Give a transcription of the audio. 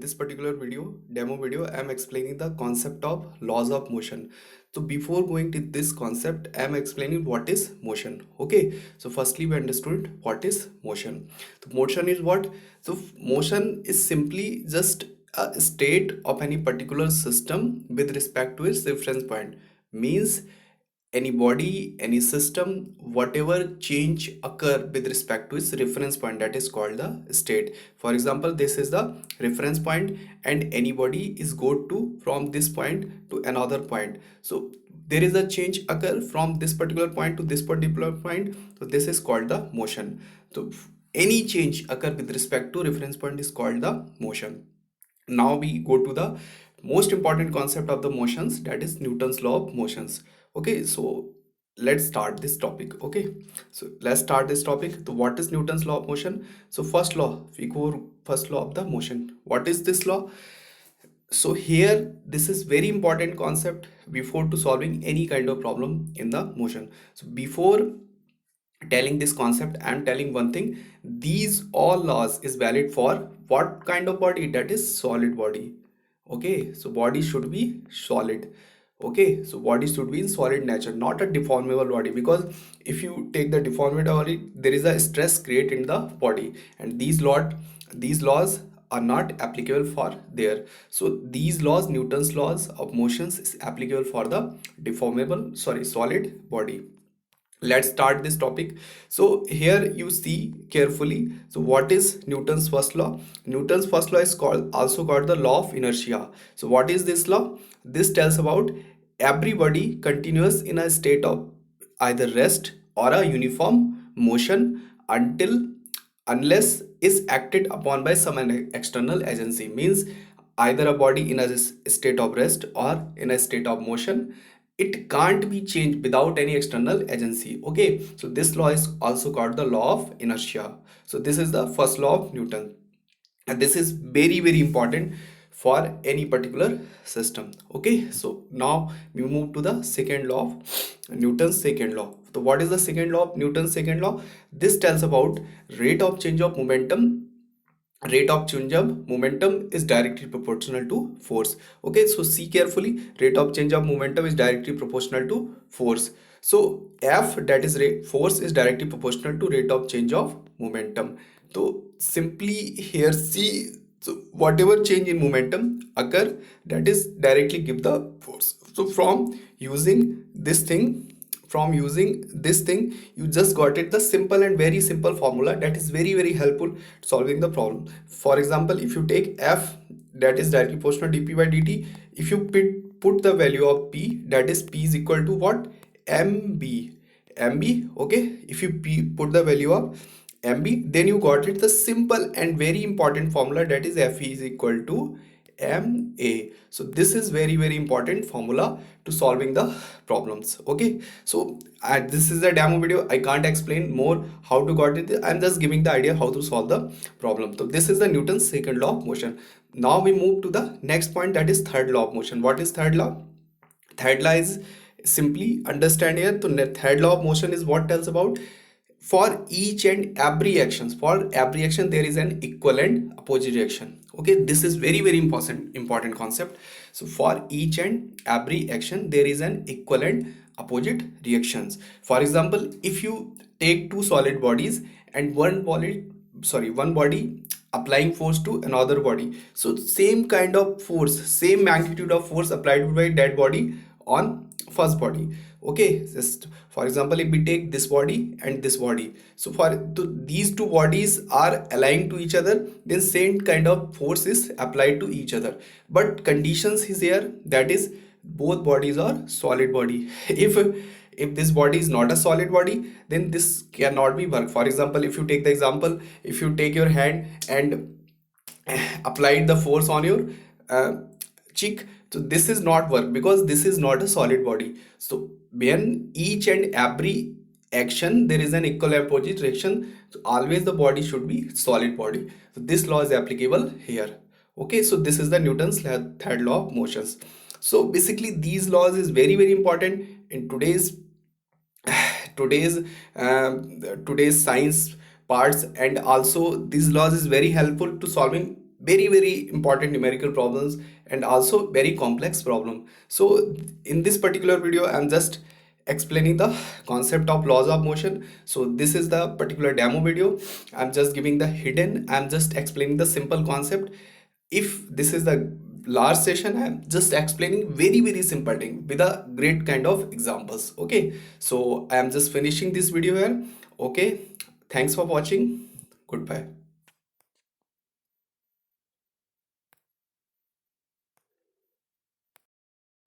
this particular demo video, I am explaining the concept of laws of motion. So before going to this concept, I am explaining what is motion. Okay, so firstly we understood what is motion. So motion is what? Motion is simply just a state of any particular system with respect to its reference point. Means any body, any system, whatever change occur with respect to its reference point, that is called the state. For example, this is the reference point and anybody is go to from this point to another point. So there is a change occur from this particular point to this particular point. So this is called the motion. So any change occur with respect to reference point is called the motion. Now we go to the most important concept of the motions, that is Newton's law of motions. Okay, so let's start this topic. Okay, so let's start this topic. So what is Newton's law of motion? So first law, we go first law of the motion. What is this law? So here this is very important concept before to solving any kind of problem in the motion. So before telling this concept, I am telling one thing: these all laws is valid for what kind of body? That is solid body. Okay, so body should be solid. Okay, so body should be in solid nature, not a deformable body, because if you take the deformable body, there is a stress created in the body, and these laws are not applicable for there. So these laws, Newton's laws of motions, is applicable for the solid body. Let's start this topic. So here you see carefully. So what is Newton's first law? Newton's first law is also called the law of inertia. So what is this law? This tells about everybody continuous in a state of either rest or a uniform motion until unless is acted upon by some external agency. Means either a body in a state of rest or in a state of motion, it can't be changed without any external agency. Okay, so this law is also called the law of inertia. So this is the first law of Newton, and this is very important for any particular system. Okay, so now we move to the second law of Newton's second law. So what is the second law of Newton's second law? This tells about rate of change of momentum. Rate of change of momentum is directly proportional to force. Okay, so see carefully, rate of change of momentum is directly proportional to force. So F, that is rate force, is directly proportional to rate of change of momentum. So simply here see, so whatever change in momentum occur, that is directly give the force. So from using this thing, you just got it the simple and very simple formula that is very helpful to solving the problem. For example, if you take F, that is directly proportional dp by dt, if you put the value of P, that is P is equal to what? mb. Okay, if you put the value of mb, then you got it the simple and very important formula, that is F is equal to ma. So this is very important formula to solving the problems. Okay, so this is a demo video. I can't explain more how to got it. I'm just giving the idea how to solve the problem. So this is the Newton's second law of motion. Now we move to the next point, that is third law of motion. What is third law? Third law is simply understand here. So third law of motion is what tells about for each and every actions, for every action there is an equal and opposite reaction. Okay, this is very important concept. So for each and every action there is an equal and opposite reactions. For example, if you take two solid bodies and one body applying force to another body, so same kind of force, same magnitude of force applied by that body on first body. Okay, just for example, if we take this body and this body, so these two bodies are aligned to each other, then same kind of force is applied to each other. But conditions is here, that is both bodies are solid body. If this body is not a solid body, then this cannot be work. For example, if you take the example, if you take your hand and applied the force on your cheek, so this is not work because this is not a solid body. So when each and every action there is an equal and opposite reaction, so always the body should be solid body. So this law is applicable here. Okay, so this is the Newton's third law of motions. So basically these laws is very important in today's today's science parts, and also these laws is very helpful to solving very important numerical problems and also very complex problem. So in this particular video I'm just explaining the concept of laws of motion. So this is the particular demo video. I'm just giving the hidden, I'm just explaining the simple concept. If this is the large session, I'm just explaining very simple thing with a great kind of examples. Okay, so I am just finishing this video here. Okay, thanks for watching. Goodbye.